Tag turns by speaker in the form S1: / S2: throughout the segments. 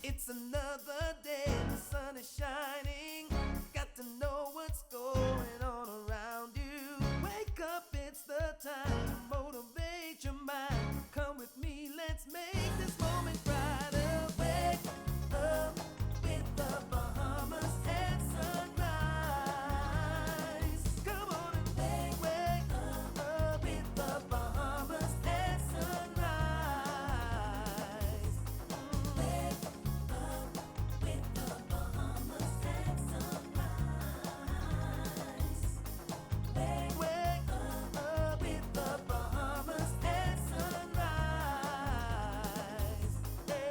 S1: It's another day, the sun is shining. Got to know what's going on around you. Wake up, it's the time to motivate your mind. Come with me, let's make this moment brighter. Wake up with the Bahamas at sunrise. Come on and wake up with the Bahamas at sunrise. Wake up with the Bahamas at sunrise. Wake up with the Bahamas at sunrise. Hey.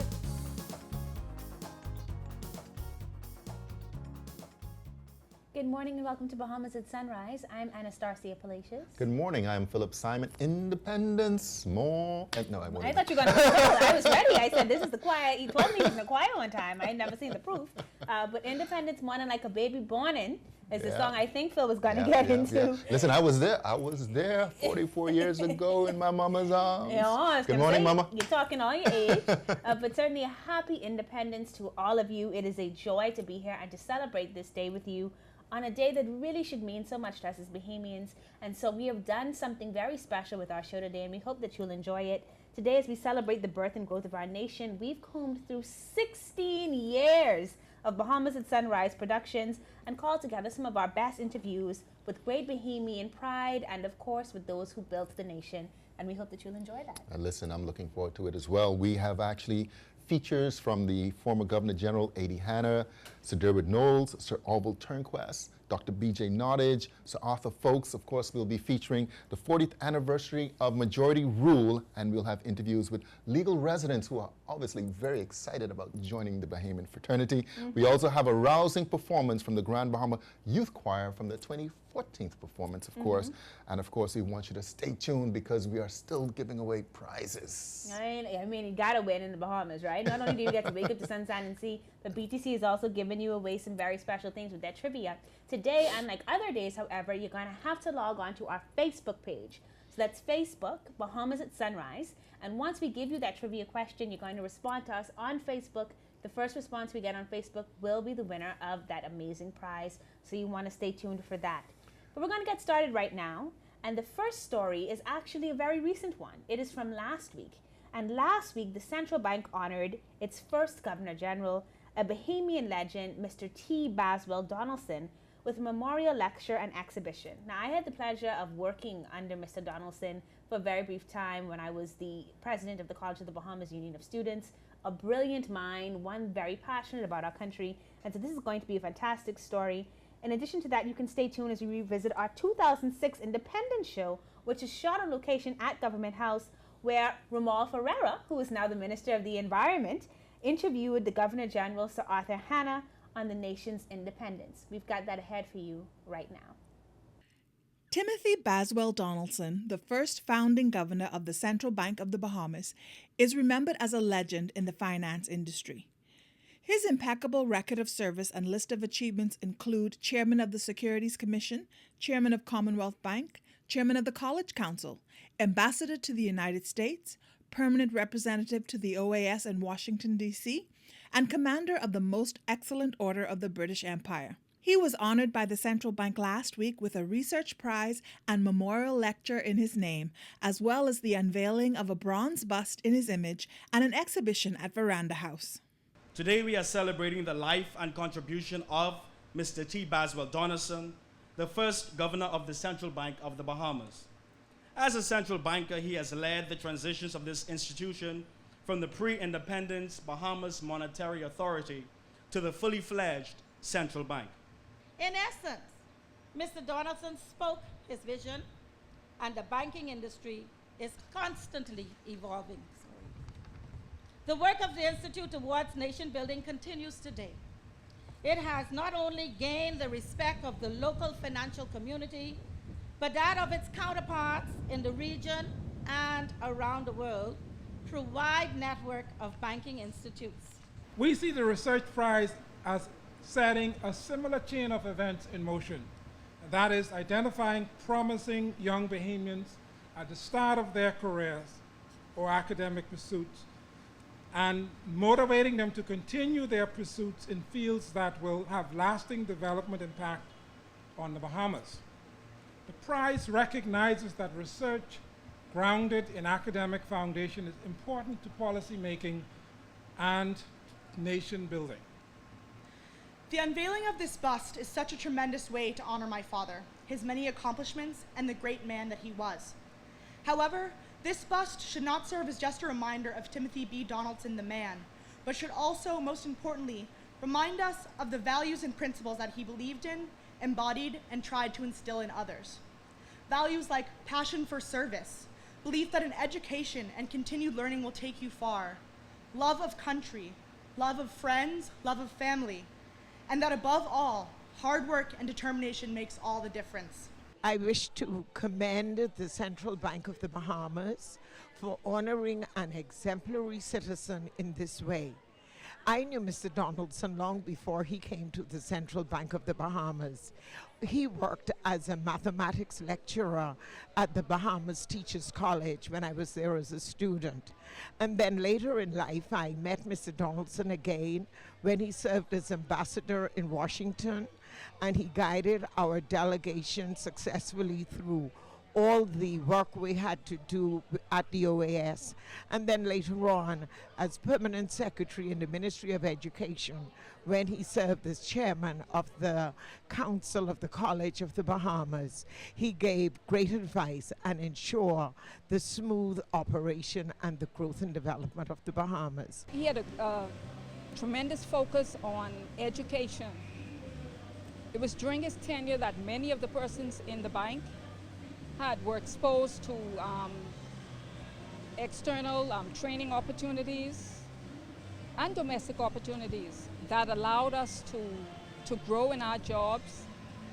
S2: Good morning and welcome to Bahamas at Sunrise. I'm Anastasia Palacios.
S3: Good morning. I'm Philip Simon. Independence more. No, I won't.
S2: I thought you were going to I was ready. I said, this is the choir. He told me he was in the choir one time. I had never seen the proof. But Independence Morning Like a Baby Born In is the song I think Phil was going to get into.
S3: Listen, I was there. I was there 44 years ago in my mama's arms. Good morning, Mama.
S2: You're talking all your age. But certainly a happy independence to all of you. It is a joy to be here and to celebrate this day with you on a day that really should mean so much to us as Bahamians. And so we have done something very special with our show today, and we hope that you'll enjoy it. Today, as we celebrate the birth and growth of our nation, we've combed through 16 years of Bahamas at Sunrise productions and called together some of our best interviews with great Bahamian pride and, of course, with those who built the nation. And we hope that you'll enjoy that.
S3: Listen, I'm looking forward to it as well. We have actually features from the former Governor General A.D. Hanna, Sir Derwent Knowles, Sir Orville Turnquest, Dr. B.J. Nottage, Sir Arthur Folkes. Of course, we'll be featuring the 40th anniversary of Majority Rule, and we'll have interviews with legal residents who are obviously very excited about joining the Bahamian fraternity. We also have a rousing performance from the Grand Bahama Youth Choir from the 14th performance, of course. And of course, we want you to stay tuned because we are still giving away prizes.
S2: I mean, you gotta win in the Bahamas, right? Not only do you get to wake up to sunshine and see, but BTC is also giving you away some very special things with that trivia. Today, unlike other days, however, you're gonna have to log on to our Facebook page. So that's Facebook, Bahamas at Sunrise. And once we give you that trivia question, you're going to respond to us on Facebook. The first response we get on Facebook will be the winner of that amazing prize. So you want to stay tuned for that. But we're going to get started right now. And the first story is actually a very recent one. It is from last week. And last week, the central bank honored its first Governor General, a Bahamian legend, Mr. T. Baswell Donaldson, with a memorial lecture and exhibition. Now, I had the pleasure of working under Mr. Donaldson for a very brief time when I was the president of the College of the Bahamas Union of Students. A brilliant mind, one very passionate about our country. And so this is going to be a fantastic story. In addition to that, you can stay tuned as we revisit our 2006 Independence Show, which is shot on location at Government House, where Ramal Ferreira, who is now the Minister of the Environment, interviewed the Governor General, Sir Arthur Hanna, on the nation's independence. We've got that ahead for you right now.
S4: Timothy Baswell Donaldson, the first founding governor of the Central Bank of the Bahamas, is remembered as a legend in the finance industry. His impeccable record of service and list of achievements include Chairman of the Securities Commission, Chairman of Commonwealth Bank, Chairman of the College Council, Ambassador to the United States, Permanent Representative to the OAS in Washington, D.C., and Commander of the Most Excellent Order of the British Empire. He was honored by the Central Bank last week with a research prize and memorial lecture in his name, as well as the unveiling of a bronze bust in his image and an exhibition at Veranda House.
S5: Today we are celebrating the life and contribution of Mr. T. Baswell Donaldson, the first governor of the Central Bank of the Bahamas. As a central banker, he has led the transitions of this institution from the pre-independence Bahamas Monetary Authority to the fully fledged central bank.
S6: In essence, Mr. Donaldson spoke his vision, and the banking industry is constantly evolving. The work of the Institute towards nation building continues today. It has not only gained the respect of the local financial community, but that of its counterparts in the region and around the world through a wide network of banking institutes.
S7: We see the Research Prize as setting a similar chain of events in motion. That is, identifying promising young Bahamians at the start of their careers or academic pursuits and motivating them to continue their pursuits in fields that will have lasting development impact on the Bahamas. The prize recognizes that research grounded in academic foundation is important to policy making and nation building.
S8: The unveiling of this bust is such a tremendous way to honor my father, his many accomplishments, and the great man that he was. However, this bust should not serve as just a reminder of Timothy B. Donaldson, the man, but should also, most importantly, remind us of the values and principles that he believed in, embodied, and tried to instill in others. Values like passion for service, belief that an education and continued learning will take you far, love of country, love of friends, love of family, and that above all, hard work and determination makes all the difference.
S9: I wish to commend the Central Bank of the Bahamas for honoring an exemplary citizen in this way. I knew Mr. Donaldson long before he came to the Central Bank of the Bahamas. He worked as a mathematics lecturer at the Bahamas Teachers College when I was there as a student. And then later in life, I met Mr. Donaldson again when he served as ambassador in Washington, and he guided our delegation successfully through all the work we had to do at the OAS, and then later on as permanent secretary in the Ministry of Education when he served as chairman of the Council of the College of the Bahamas. He gave great advice and ensured the smooth operation and the growth and development of the Bahamas.
S10: He had a tremendous focus on education. It was during his tenure that many of the persons in the bank were exposed to external training opportunities and domestic opportunities that allowed us to grow in our jobs,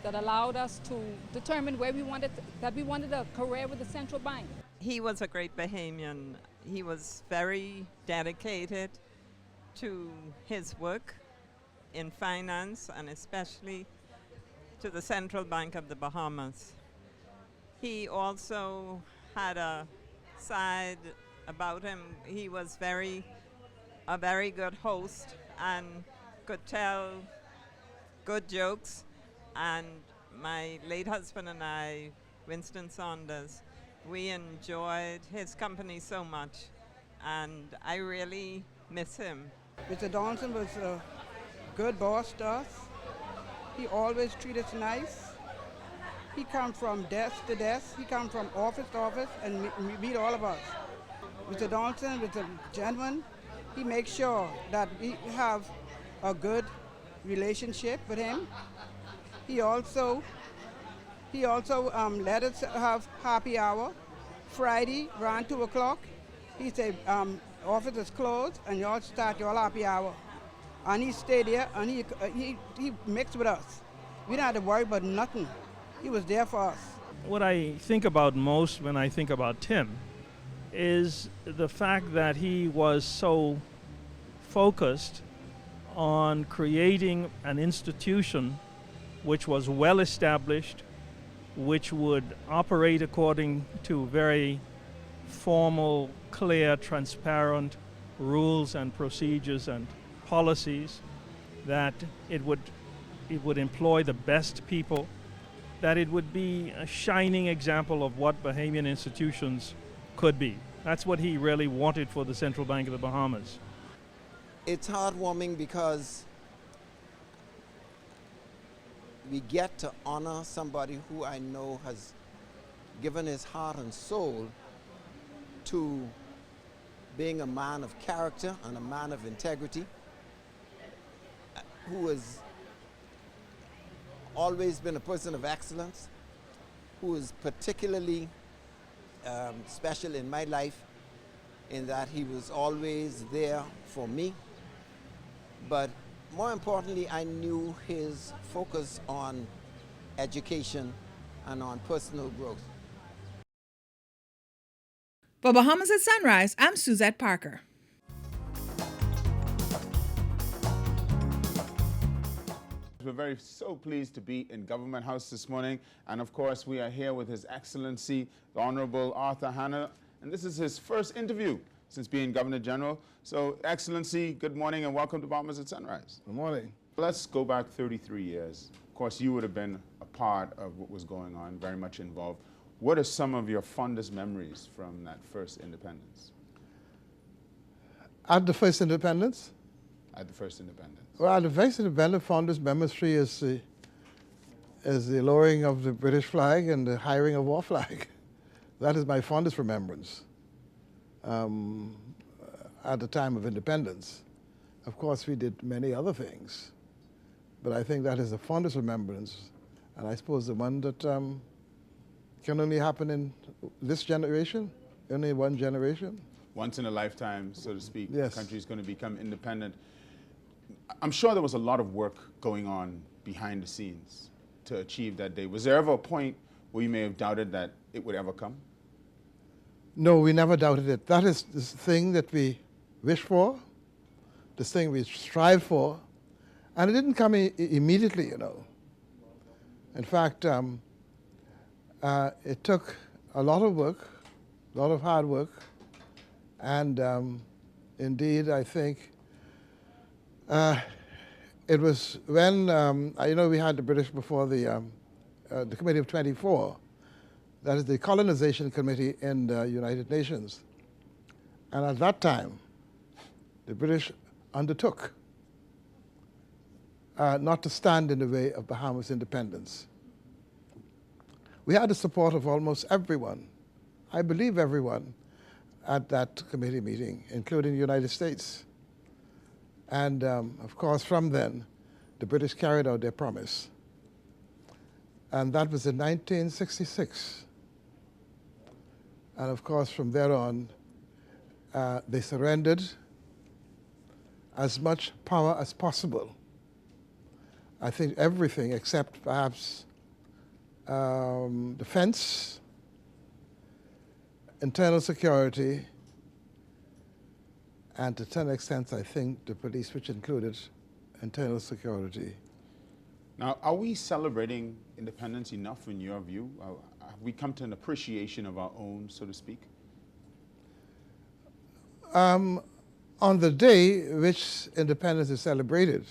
S10: that allowed us to determine where we wanted a career with the central bank.
S11: He was a great Bahamian. He was very dedicated to his work in finance and especially to the Central Bank of the Bahamas. He also had a side about him. He was a very good host and could tell good jokes. And my late husband and I, Winston Saunders, we enjoyed his company so much, and I really miss him.
S12: Mr. Donaldson was a good boss to us. He always treated us nice. He come from desk to desk. He come from office to office and meet all of us. Mr. Donaldson was a gentleman. He makes sure that we have a good relationship with him. He also let us have happy hour. Friday around 2 o'clock. He said, office is closed and you all start your happy hour. And he stayed there and he mixed with us. We didn't have to worry about nothing. He was there for us.
S13: What I think about most when I think about Tim is the fact that he was so focused on creating an institution which was well established, which would operate according to very formal, clear, transparent rules and procedures and policies, that it would employ the best people, that it would be a shining example of what Bahamian institutions could be. That's what he really wanted for the Central Bank of the Bahamas.
S14: It's heartwarming because we get to honor somebody who I know has given his heart and soul to being a man of character and a man of integrity, who has always been a person of excellence, who is particularly special in my life in that he was always there for me. But more importantly, I knew his focus on education and on personal growth.
S4: For Bahamas at Sunrise, I'm Suzette Parker.
S15: We're so pleased to be in Government House this morning, and of course we are here with His Excellency, the Honorable Arthur Hanna, and this is his first interview since being Governor General. So, Excellency, good morning and welcome to Bahamas at Sunrise.
S16: Good morning.
S15: Let's go back 33 years. Of course, you would have been a part of what was going on, very much involved. What are some of your fondest memories from that first independence?
S16: At the first independence?
S15: At the first independence.
S16: Well, at the first independence, fondest memory is the lowering of the British flag and the hiring of war flag. That is my fondest remembrance at the time of independence. Of course, we did many other things, but I think that is the fondest remembrance, and I suppose the one that can only happen in this generation, only one generation.
S15: Once in a lifetime, so to speak,
S16: yes.
S15: The country is going to become independent. I'm sure there was a lot of work going on behind the scenes to achieve that day. Was there ever a point where you may have doubted that it would ever come?
S16: No, we never doubted it. That is the thing that we wish for, this thing we strive for, and it didn't come immediately, you know. In fact, it took a lot of work, a lot of hard work, and indeed, I think it was when, you know, we had the British before the Committee of 24, that is the Colonization Committee in the United Nations. And at that time, the British undertook not to stand in the way of Bahamas independence. We had the support of almost everyone, I believe everyone, at that committee meeting, including the United States. And of course, from then, the British carried out their promise. And that was in 1966. And of course, from there on, they surrendered as much power as possible. I think everything except perhaps defense, internal security, and to some extent, I think, the police, which included internal security.
S15: Now, are we celebrating independence enough in your view? Have we come to an appreciation of our own, so to speak?
S16: On the day which independence is celebrated,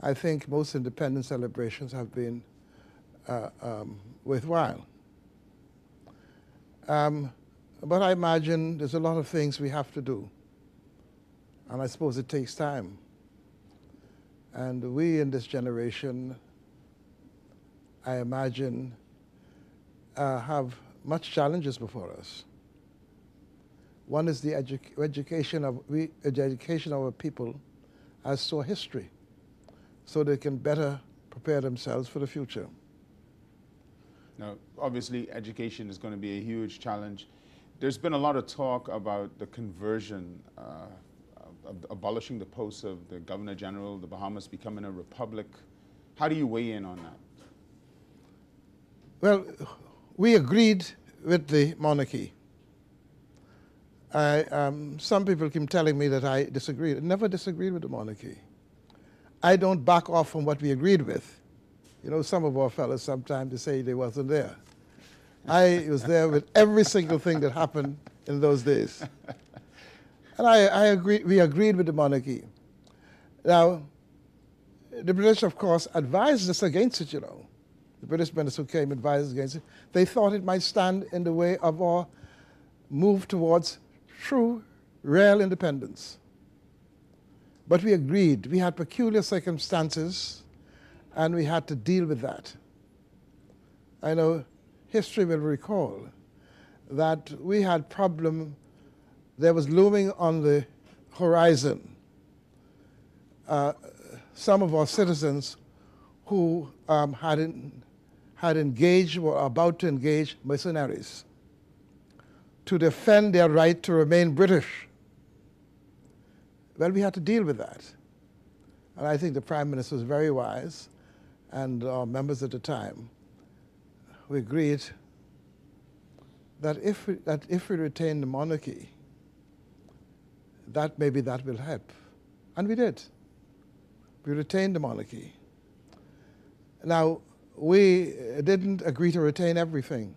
S16: I think most independence celebrations have been worthwhile. But I imagine there's a lot of things we have to do, and I suppose it takes time. And we in this generation, I imagine, have much challenges before us. One is the education of our people as to our history, so they can better prepare themselves for the future.
S15: Now, obviously, education is going to be a huge challenge. There's been a lot of talk about the conversion of abolishing the post of the Governor General, the Bahamas becoming a republic. How do you weigh in on that?
S16: Well, we agreed with the monarchy. Some people keep telling me that I disagreed. I never disagreed with the monarchy. I don't back off from what we agreed with. You know, some of our fellows sometimes they say they wasn't there. I was there with every single thing that happened in those days. And I agree, we agreed with the monarchy. Now, the British, of course, advised us against it, you know. The British minister who came advised us against it. They thought it might stand in the way of our move towards true, real independence. But we agreed. We had peculiar circumstances, and we had to deal with that. I know history will recall that we had problem. There was looming on the horizon some of our citizens who had engaged, were about to engage mercenaries to defend their right to remain British. Well, we had to deal with that. And I think the Prime Minister was very wise, and our members at the time, we agreed that if we retain the monarchy, that maybe that will help. And we did. We retained the monarchy. Now, we didn't agree to retain everything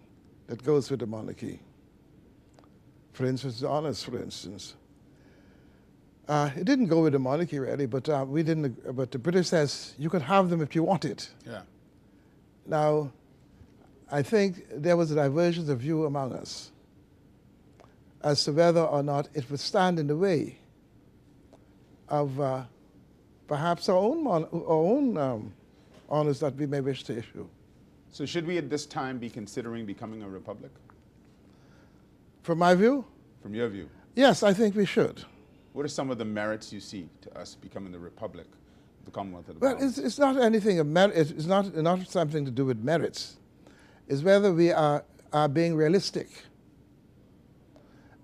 S16: that goes with the monarchy. For instance, the honors, for instance. It didn't go with the monarchy really, but we didn't. But the British says you can have them if you want it.
S15: Yeah.
S16: Now, I think there was a divergence of view among us as to whether or not it would stand in the way of perhaps our own honors that we may wish to issue.
S15: So should we at this time be considering becoming a republic?
S16: From my view?
S15: From your view?
S16: Yes, I think we should.
S15: What are some of the merits you see to us becoming the republic, the Commonwealth of the
S16: Well,
S15: Bahamas?
S16: it's not anything of merit. It's not something to do with merits. It's whether we are being realistic.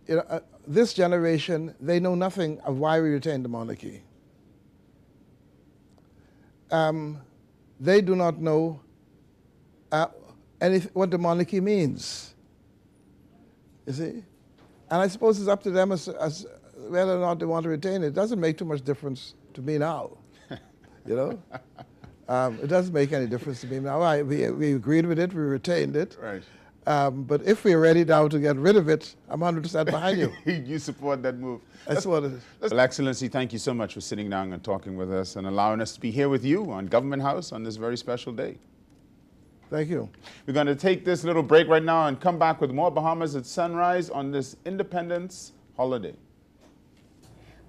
S16: You know, this generation, they know nothing of why we retain the monarchy. They do not know what the monarchy means. You see? And I suppose it's up to them as whether or not they want to retain it. It doesn't make too much difference to me now. You know? It doesn't make any difference to me now. We agreed with it, we retained it.
S15: Right.
S16: But if we're ready now to get rid of it, I'm 100% behind you.
S15: You support that move.
S16: That's what it is.
S15: Well, Excellency, thank you so much for sitting down and talking with us and allowing us to be here with you on Government House on this very special day.
S16: Thank you.
S15: We're going to take this little break right now and come back with more Bahamas at Sunrise on this Independence holiday.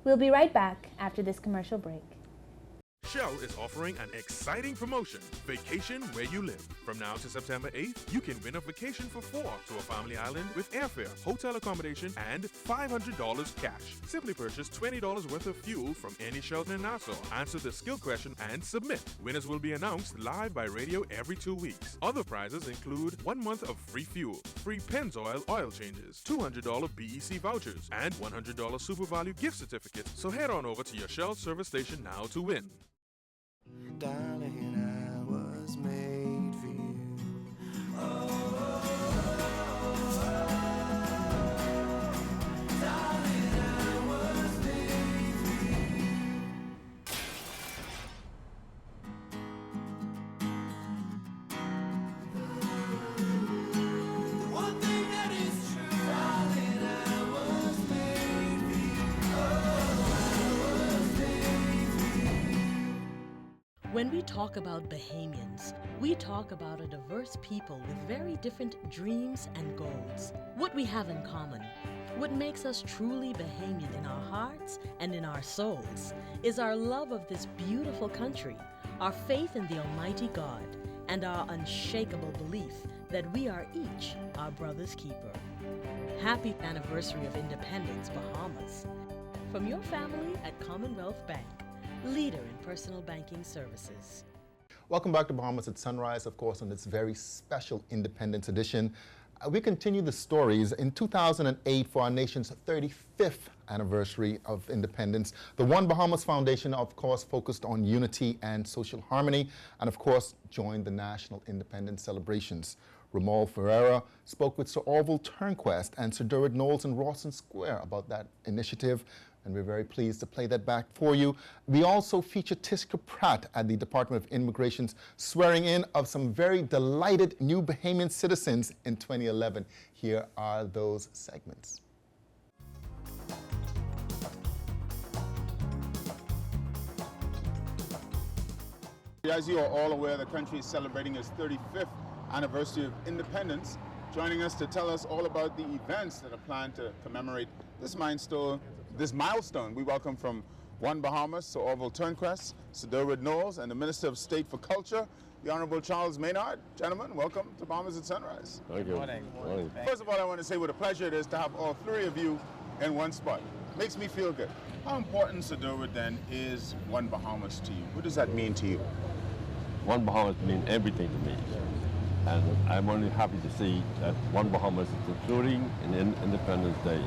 S2: We'll be right back after this commercial break.
S17: Shell is offering an exciting promotion, Vacation Where You Live. From now to September 8th, you can win a vacation for 4 to a family island with airfare, hotel accommodation, and $500 cash. Simply purchase $20 worth of fuel from any Shelton in Nassau, answer the skill question, and submit. Winners will be announced live by radio every 2 weeks. Other prizes include 1 month of free fuel, free Pennzoil oil changes, $200 BEC vouchers, and $100 Super Value gift certificates. So head on over to your Shell service station now to win.
S1: Darling, I was made for you. Darling, I was made for you. The one thing that is true, darling, I was made for you. I was made for you.
S18: When we talk about Bahamians, we talk about a diverse people with very different dreams and goals. What we have in common, what makes us truly Bahamian in our hearts and in our souls, is our love of this beautiful country, our faith in the Almighty God, and our unshakable belief that we are each our brother's keeper. Happy anniversary of independence, Bahamas. From your family at Commonwealth Bank, leader in personal banking services.
S3: Welcome back to Bahamas at Sunrise, of course, on this very special Independence Edition. We continue the stories. In 2008, for our nation's 35th anniversary of independence, the One Bahamas Foundation, of course, focused on unity and social harmony, and of course, joined the national independence celebrations. Ramal Ferreira spoke with Sir Orville Turnquest and Sir Derwent Knowles in Rawson Square about that initiative, and we're very pleased to play that back for you. We also feature Tiska Pratt at the Department of Immigration's swearing in of some very delighted new Bahamian citizens in 2011. Here are those segments.
S15: As you are all aware, the country is celebrating its 35th anniversary of independence. Joining us to tell us all about the events that are planned to commemorate this milestone, we welcome from One Bahamas, Sir Orville Turnquest, Sir Derwent Knowles, and the Minister of State for Culture, the Honorable Charles Maynard. Gentlemen, welcome to Bahamas at Sunrise.
S19: Thank you.
S15: Morning. First of all, I want to say what a pleasure it is to have all three of you in one spot. Makes me feel good. How important, Sir Derwent, then, is One Bahamas to you? What does that mean to you?
S19: One Bahamas means everything to me. And I'm only happy to see that One Bahamas is including in Independence Day.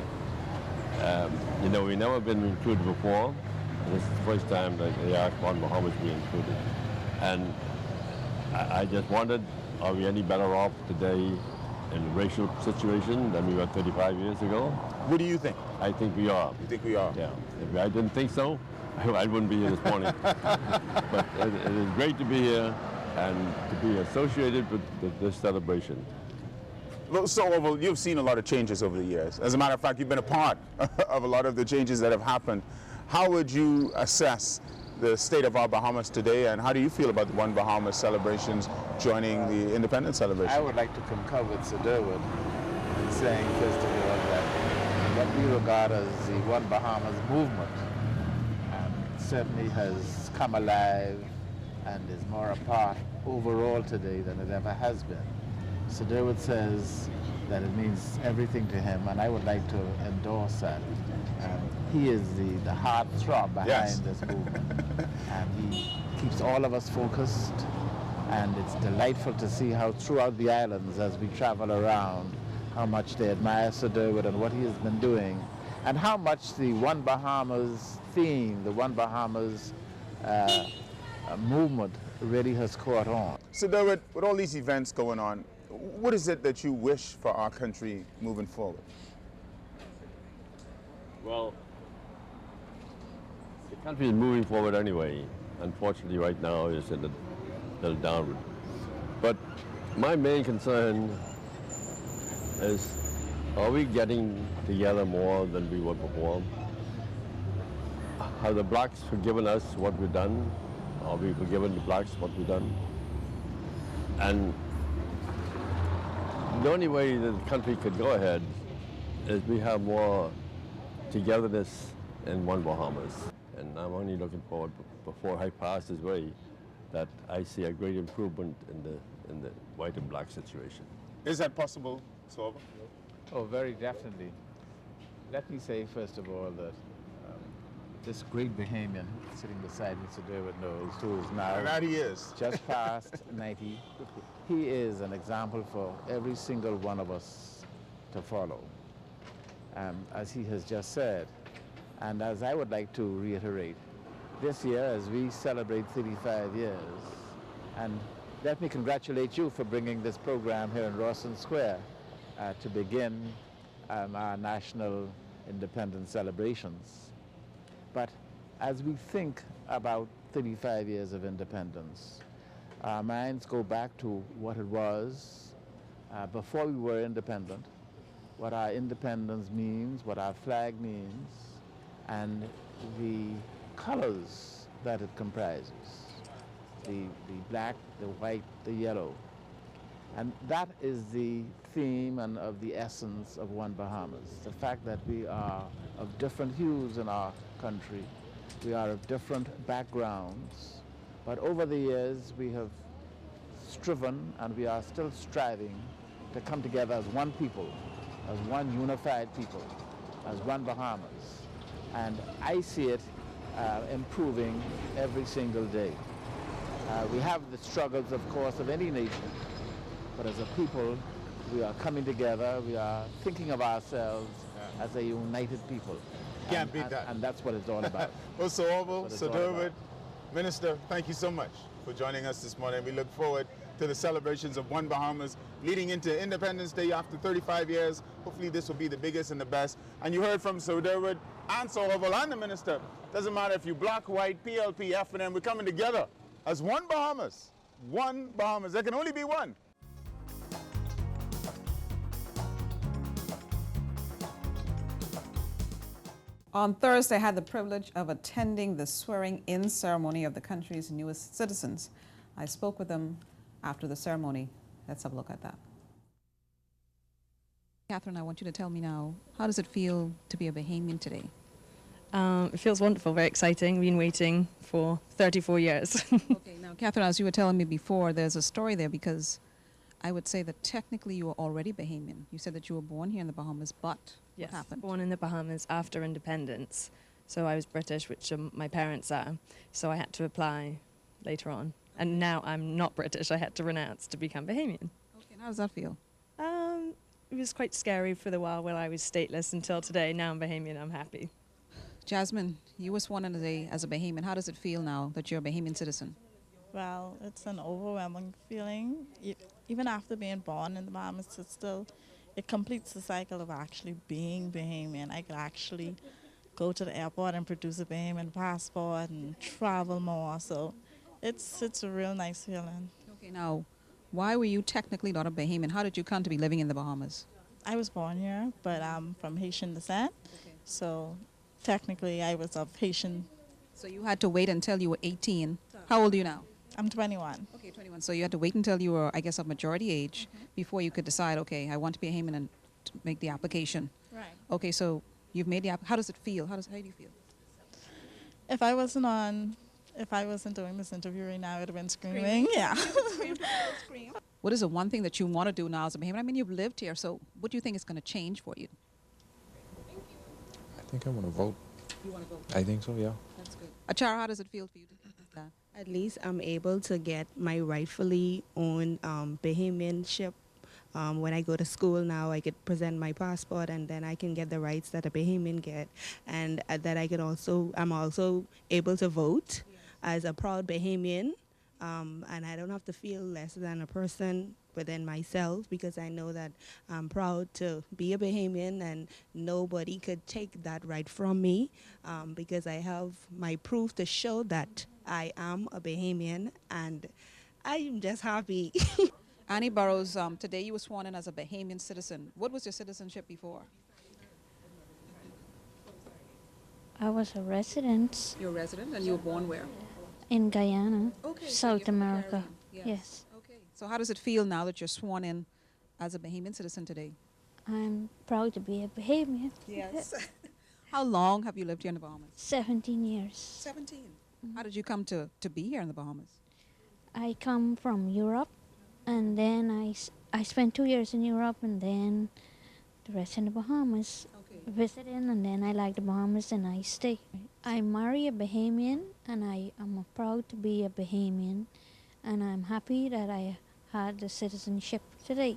S19: You know, we've never been included before, and this is the first time that they asked One Bahamas to be included. And I just wondered, are we any better off today in the racial situation than we were 35 years ago?
S15: What do you think?
S19: I think we are.
S15: You think we are?
S19: Yeah. If I didn't think so, I wouldn't be here this morning. But it is great to be here and to be associated with this celebration.
S15: Well, so, Oval, you've seen a lot of changes over the years. As a matter of fact, you've been a part of a lot of the changes that have happened. How would you assess the state of our Bahamas today, and how do you feel about the One Bahamas celebrations joining the independence celebration?
S20: I would like to concur with Sir Durwood in saying, first of all, that what we regard as the One Bahamas movement certainly has come alive and is more a part overall today than it ever has been. Sir Durwood says that it means everything to him, and I would like to endorse that. He is the heartthrob behind this movement, and he keeps all of us focused, and it's delightful to see how throughout the islands, as we travel around, how much they admire Sir Durwood and what he has been doing, and how much the One Bahamas theme, the One Bahamas movement really has caught on.
S15: So, Durwood, with all these events going on, what is it that you wish for our country moving forward?
S19: Well, the country is moving forward anyway. Unfortunately, right now it's in a little downward. But my main concern is, are we getting together more than we were before? Have the blacks forgiven us what we've done? Are we forgiven the blacks what we've done? And the only way that the country could go ahead is we have more togetherness in One Bahamas. And I'm only looking forward, before I pass this way, that I see a great improvement in the white and black situation.
S15: Is that possible, Sorba?
S20: Oh, very definitely. Let me say, first of all, that this great Bahamian sitting beside me, Sir Durwood knows, who is now
S15: And that he is.
S20: just past 90, he is an example for every single one of us to follow, as he has just said. And as I would like to reiterate, this year, as we celebrate 35 years, and let me congratulate you for bringing this program here in Rawson Square to begin our national independence celebrations. But as we think about 35 years of independence, our minds go back to what it was before we were independent, what our independence means, what our flag means, and the colors that it comprises, the black, the white, the yellow. And that is the theme and of the essence of One Bahamas, the fact that we are of different hues in our country, we are of different backgrounds, but over the years we have striven and we are still striving to come together as one people, as one unified people, as One Bahamas. And I see it improving every single day. We have the struggles, of course, of any nation, but as a people, we are coming together, we are thinking of ourselves as a united people.
S15: Can't beat that.
S20: And that's what it's all about.
S15: Well, Sir Orville, Sir Durwood, Minister, thank you so much for joining us this morning. We look forward to the celebrations of One Bahamas leading into Independence Day after 35 years. Hopefully this will be the biggest and the best. And you heard from Sir Durwood and Sir Orville and the Minister. Doesn't matter if you black, white, PLP, F&M, we're coming together as One Bahamas. One Bahamas. There can only be one.
S21: On Thursday, I had the privilege of attending the swearing-in ceremony of the country's newest citizens. I spoke with them after the ceremony. Let's have a look at that.
S22: Catherine, I want you to tell me now, how does it feel to be a Bahamian today?
S23: It feels wonderful, very exciting. Been waiting for 34 years.
S22: Okay, now, Catherine, as you were telling me before, there's a story there because I would say that technically you were already Bahamian. You said that you were born here in the Bahamas, but
S23: Yes,
S22: what happened?
S23: born in the Bahamas after independence. So I was British, which my parents are. So I had to apply later on. And now I'm not British. I had to renounce to become Bahamian.
S22: Okay, and how does that feel?
S23: It was quite scary for the while I was stateless until today. Now I'm Bahamian, I'm happy.
S22: Jasmine, you were sworn in as a Bahamian. How does it feel now that you're a Bahamian citizen?
S24: Well, it's an overwhelming feeling. Even after being born in the Bahamas, it completes the cycle of actually being Bahamian. I could actually go to the airport and produce a Bahamian passport and travel more. So it's a real nice feeling.
S22: Okay, now, Why were you technically not a Bahamian? How did you come to be living in the Bahamas?
S24: I was born here, but I'm from Haitian descent. So technically, I was of Haitian.
S22: So you had to wait until you were 18. How old are you now?
S24: I'm 21.
S22: Okay, 21. So you had to wait until you were, I guess, of majority age before you could decide, okay, I want to be a Bahamian and to make the application.
S24: Right.
S22: Okay, so you've made the app. How does it feel? How do you feel?
S24: If I wasn't doing this interview right now, I would have been screaming. Yeah.
S22: What is the one thing that you want to do now as a Bahamian? I mean, you've lived here, so what do you think is going to change for you?
S5: I think I want to vote.
S22: You want to vote?
S5: I think so, yeah.
S22: That's good. Achara, how does it feel for you to do that?
S6: At least I'm able to get my rightfully owned Bahamianship. When I go to school now, I could present my passport, and then I can get the rights that a Bahamian get, and that I'm also able to vote as a proud Bahamian, and I don't have to feel less than a person within myself, because I know that I'm proud to be a Bahamian, and nobody could take that right from me, because I have my proof to show that I am a Bahamian, and I'm just happy.
S22: Annie Burrows, today you were sworn in as a Bahamian citizen. What was your citizenship before?
S7: I was a resident.
S22: You're a resident, and you were born where?
S7: In Guyana,
S22: Okay, so
S7: South
S22: you're from the
S7: America.
S22: Caribbean.
S7: Yes.
S22: Okay. So how does it feel now that you're sworn in as a Bahamian citizen today?
S7: I'm proud to be a Bahamian.
S22: Yes. How long have you lived here in the Bahamas?
S7: 17 years.
S22: 17. How did you come to be here in the Bahamas?
S7: I come from Europe, and then I spent 2 years in Europe, and then the rest in the Bahamas. Visiting, and then I like the Bahamas, and I stay. I marry a Bahamian, and I am proud to be a Bahamian, and I'm happy that I had the citizenship today.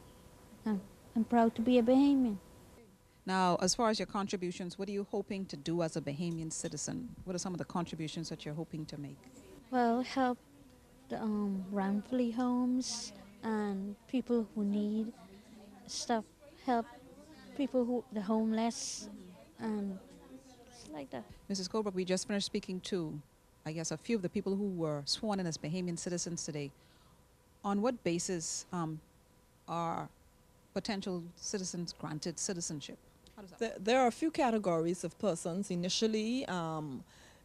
S7: I'm proud to be a Bahamian.
S22: Now, as far as your contributions, what are you hoping to do as a Bahamian citizen? What are some of the contributions that you're hoping to make?
S7: Well, help the wrongfully homes and people who need stuff. Help people the homeless, and it's like that.
S22: Mrs. Colbrook, we just finished speaking to, I guess, a few of the people who were sworn in as Bahamian citizens today. On what basis are potential citizens granted citizenship? How does that
S8: There are a few categories of persons. Initially,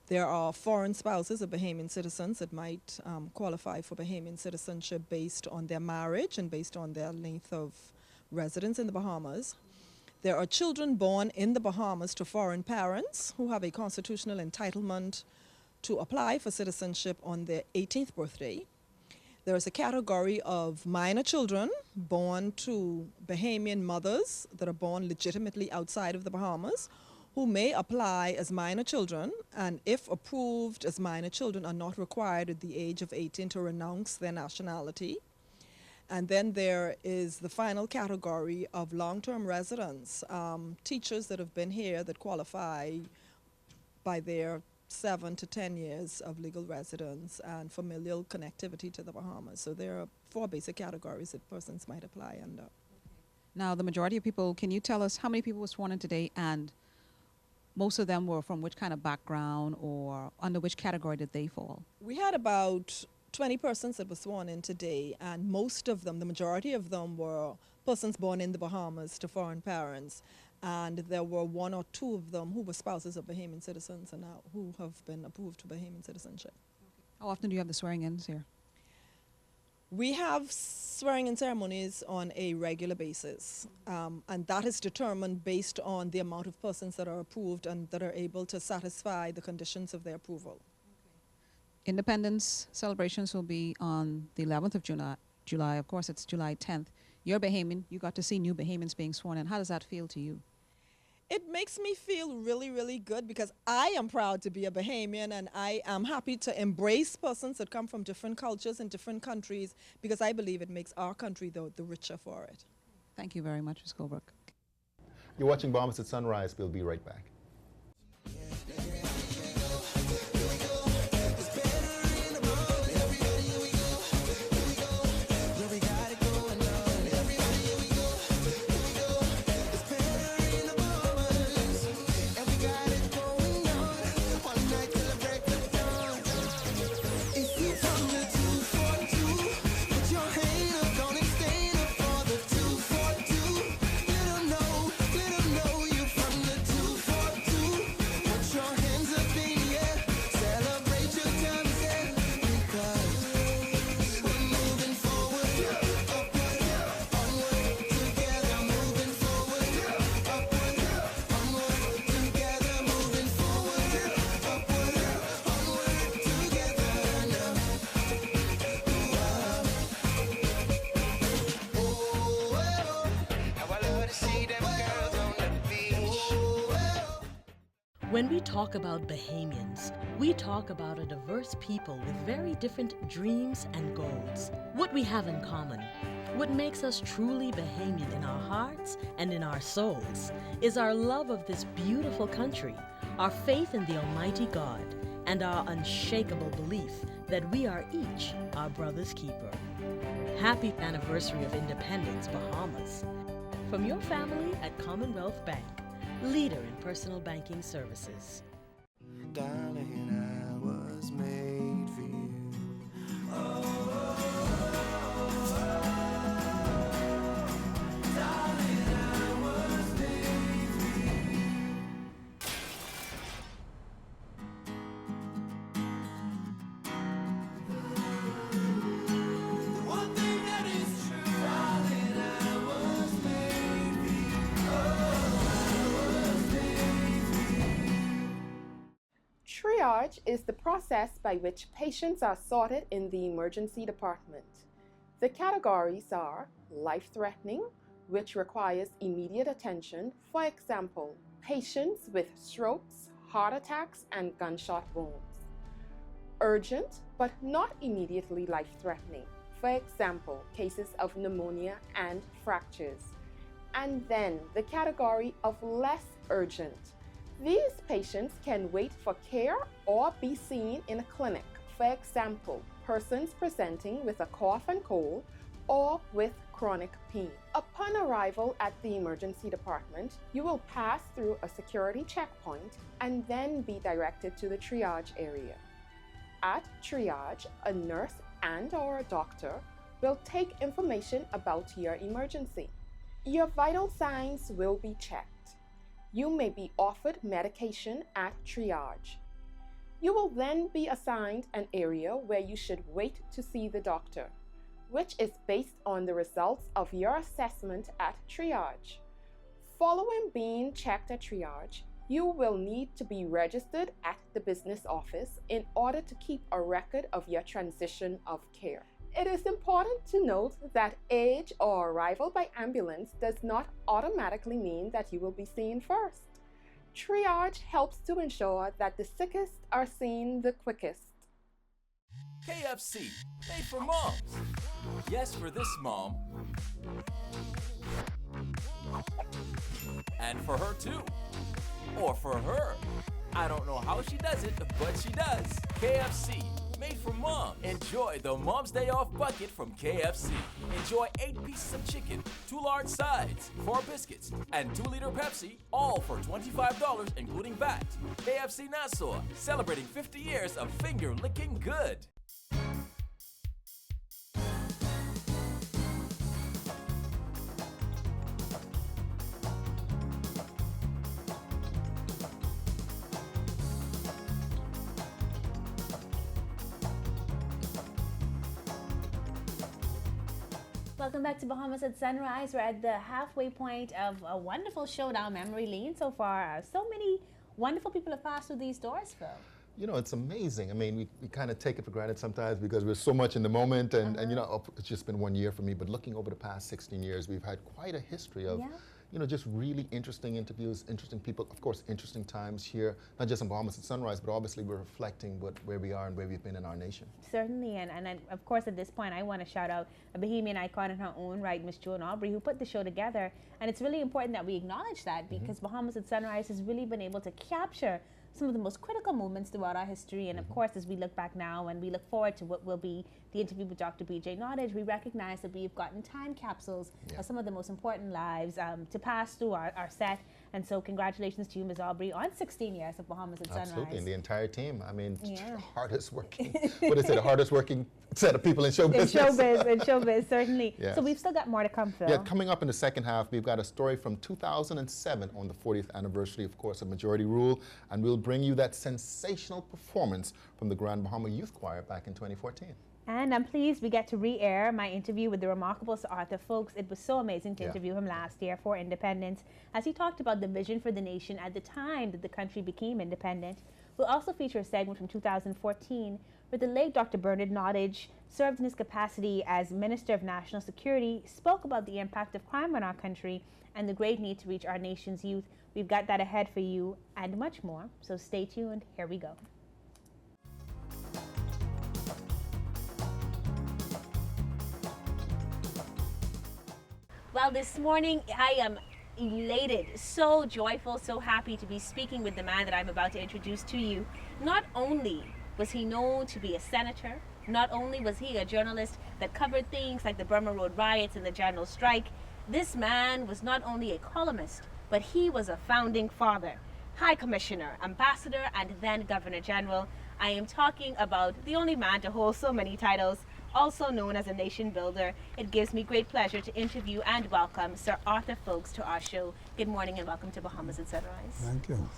S8: there are foreign spouses of Bahamian citizens that might qualify for Bahamian citizenship based on their marriage and based on their length of residence in the Bahamas. There are children born in the Bahamas to foreign parents who have a constitutional entitlement to apply for citizenship on their 18th birthday. There is a category of minor children born to Bahamian mothers that are born legitimately outside of the Bahamas, who may apply as minor children, and if approved as minor children, are not required at the age of 18 to renounce their nationality. And then there is the final category of long-term residents, teachers that have been here that qualify by their 7 to 10 years of legal residence and familial connectivity to the Bahamas. So there are 4 basic categories that persons might apply under.
S22: Now, the majority of people, can you tell us how many people were sworn in today, and most of them were from which kind of background, or under which category did they fall?
S8: We had about 20 persons that were sworn in today, and most of them, the majority of them, were persons born in the Bahamas to foreign parents. And there were 1 or 2 of them who were spouses of Bahamian citizens and now who have been approved for Bahamian citizenship.
S22: How often do you have the swearing-ins here?
S8: We have swearing-in ceremonies on a regular basis, and that is determined based on the amount of persons that are approved and that are able to satisfy the conditions of their approval.
S22: Independence celebrations will be on the 11th of July. Of course, it's July 10th. You're Bahamian. You got to see new Bahamians being sworn in. How does that feel to you?
S8: It makes me feel really, really good because I am proud to be a Bahamian, and I am happy to embrace persons that come from different cultures and different countries, because I believe it makes our country the richer for it.
S22: Thank you very much, Ms. Colbrook.
S3: You're watching Bahamas at Sunrise. We'll be right back.
S1: If you come to 242, put your hand up.
S18: When we talk about Bahamians, we talk about a diverse people with very different dreams and goals. What we have in common, what makes us truly Bahamian in our hearts and in our souls, is our love of this beautiful country, our faith in the Almighty God, and our unshakable belief that we are each our brother's keeper. Happy anniversary of independence, Bahamas. From your family at Commonwealth Bank, leader in personal banking services.
S1: Darling, I was made for you. Darling, I was made for you. The one thing that is true, darling, I was made for you. I was made for you.
S5: Triage is the process by which patients are sorted in the emergency department. The categories are life-threatening, which requires immediate attention, for example, patients with strokes, heart attacks, and gunshot wounds. Urgent, but not immediately life-threatening, for example, cases of pneumonia and fractures. And then the category of less urgent. These patients can wait for care or be seen in a clinic, for example, persons presenting with a cough and cold or with chronic pain. Upon arrival at the emergency department, you will pass through a security checkpoint and then be directed to the triage area. At triage, a nurse and/or a doctor will take information about your emergency. Your vital signs will be checked. You may be offered medication at triage. You will then be assigned an area where you should wait to see the doctor, which is based on the results of your assessment at triage. Following being checked at triage, you will need to be registered at the business office in order to keep a record of your transition of care. It is important to note that age or arrival by ambulance does not automatically mean that you will be seen first. Triage helps to ensure that the sickest are seen the quickest.
S9: KFC, made for moms. Yes, for this mom. And for her too. Or for her. I don't know how she does it, but she does. KFC, made for mom. Enjoy the Mom's Day Off bucket from KFC. Enjoy 8 pieces of chicken, 2 large sides, 4 biscuits, and 2-liter Pepsi, all for $25, including VAT. KFC Nassau, celebrating 50 years of finger-licking good.
S2: Welcome back to Bahamas at Sunrise. We're at the halfway point of a wonderful showdown memory lane so far. So many wonderful people have passed through these doors, Phil.
S3: You know, it's amazing. I mean, we kind of take it for granted sometimes because we're so much in the moment, and you know, it's just been 1 year for me, but looking over the past 16 years, we've had quite a history of, you know, just really interesting interviews, interesting people, of course, interesting times here, not just in Bahamas at Sunrise, but obviously we're reflecting where we are and where we've been in our nation.
S2: Certainly, and of course at this point I want to shout out a Bahamian icon in her own right, Miss Joan Aubrey, who put the show together, and it's really important that we acknowledge that because Bahamas at Sunrise has really been able to capture some of the most critical moments throughout our history, and of course as we look back now and we look forward to what will be the interview with Dr. BJ Nottage, we recognize that we've gotten time capsules of some of the most important lives to pass through our set, and so congratulations to you, Ms. Aubrey, on 16 years of Bahamas at Sunrise.
S3: Absolutely, and the entire team. I mean, hardest working, what is it, the hardest working set of people in show business?
S2: In showbiz, certainly.
S3: Yes.
S2: So we've still got more to come, Phil.
S3: Yeah, coming up in the second half, we've got a story from 2007 on the 40th anniversary, of course, of Majority Rule, and we'll bring you that sensational performance from the Grand Bahama Youth Choir back in 2014.
S2: And I'm pleased we get to re-air my interview with the remarkable Sir Arthur Folks. It was so amazing to interview him last year for independence, as he talked about the vision for the nation at the time that the country became independent. We'll also feature a segment from 2014 where the late Dr. Bernard Nottage served in his capacity as Minister of National Security, spoke about the impact of crime on our country and the great need to reach our nation's youth. We've got that ahead for you and much more, so stay tuned. Here we go. Well, this morning I am elated, so joyful, so happy to be speaking with the man that I'm about to introduce to you. Not only was he known to be a senator, not only was he a journalist that covered things like the Burma Road riots and the general strike, this man was not only a columnist, but he was a founding father, High Commissioner, Ambassador, and then Governor General. I am talking about the only man to hold so many titles, also known as a nation builder. It gives me great pleasure to interview and welcome Sir Arthur Folkes to our show. Good morning and welcome to Bahamas at Sunrise.
S10: Thank you.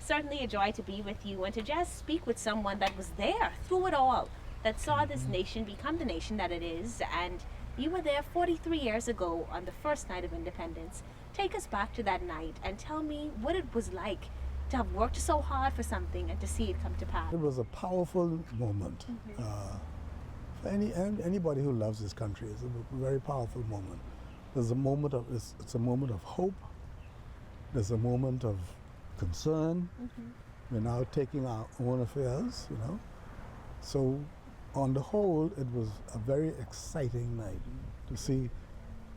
S2: Certainly a joy to be with you and to just speak with someone that was there through it all, that saw this nation become the nation that it is. And you were there 43 years ago on the first night of independence. Take us back to that night and tell me what it was like to have worked so hard for something and to see it come to pass.
S10: It was a powerful moment. For anybody who loves this country, it's a very powerful moment. There's a moment of it's a moment of hope. There's a moment of concern. We're now taking our own affairs, you know. So, on the whole, it was a very exciting night to see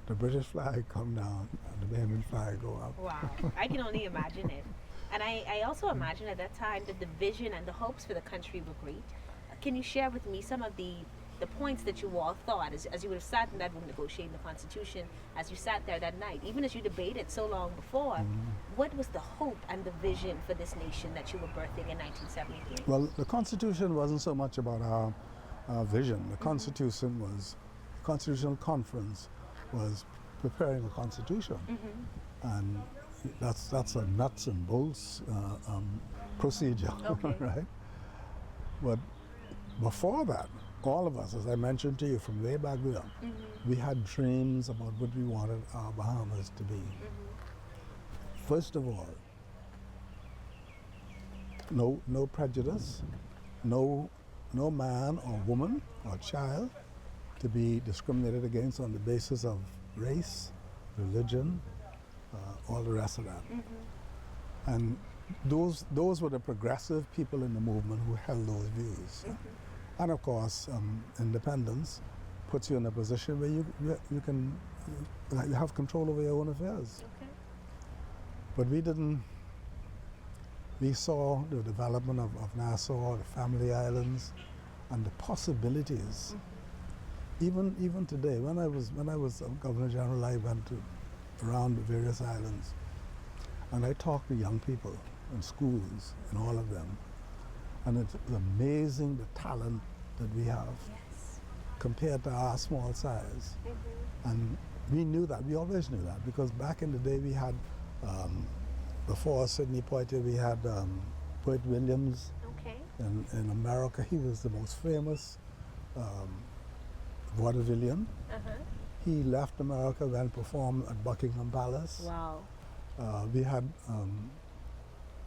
S10: the British flag come down and the Bahamian flag go up.
S2: Wow, I can only imagine it. And I also imagine at that time that the vision and the hopes for the country were great. Can you share with me some of the points that you all thought as you would have sat in that room negotiating the Constitution, as you sat there that night, even as you debated so long before, what was the hope and the vision for this nation that you were birthing in 1973?
S10: Well, the Constitution wasn't so much about our vision. The Constitution was, the Constitutional Conference was preparing a Constitution. And that's a nuts and bolts procedure, right? But before that, all of us, as I mentioned to you from way back there, we had dreams about what we wanted our Bahamas to be. First of all, no prejudice, no man or woman or child to be discriminated against on the basis of race, religion, all the rest of that. And those were the progressive people in the movement who held those views. And of course, independence puts you in a position where you have control over your own affairs. But we saw the development of Nassau, the Family Islands, and the possibilities. Even today, when I was Governor General, I went around the various islands, and I talked to young people in schools, in all of them. And it's amazing the talent that we have compared to our small size. And we knew that, we always knew that, because back in the day we had, before Sidney Poitier, we had Poet Williams in America. He was the most famous vaudevillian. He left America, went and performed at Buckingham Palace.
S2: Wow.
S10: We had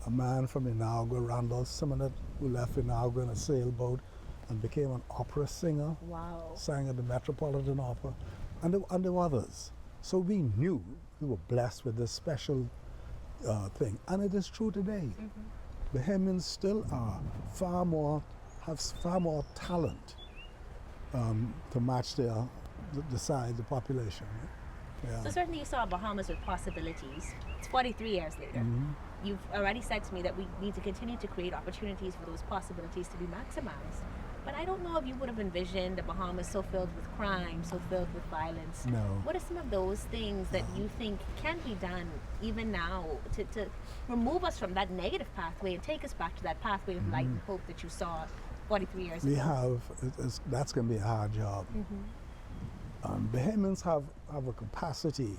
S10: a man from Inauga, Randolph Simonet, who left Inauga in a sailboat and became an opera singer.
S2: Wow.
S10: Sang at the Metropolitan Opera, and there were others. So we knew we were blessed with this special thing, and it is true today. Bahamians still have far more talent to match the size, the population. Yeah.
S2: So certainly you saw Bahamas with possibilities. It's 43 years later. You've already said to me that we need to continue to create opportunities for those possibilities to be maximized. But I don't know if you would have envisioned the Bahamas so filled with crime, so filled with violence.
S10: No.
S2: What are some of those things that you think can be done even now to remove us from that negative pathway and take us back to that pathway of light and hope that you saw 43 years ago?
S10: That's going to be a hard job. Bahamians have a capacity,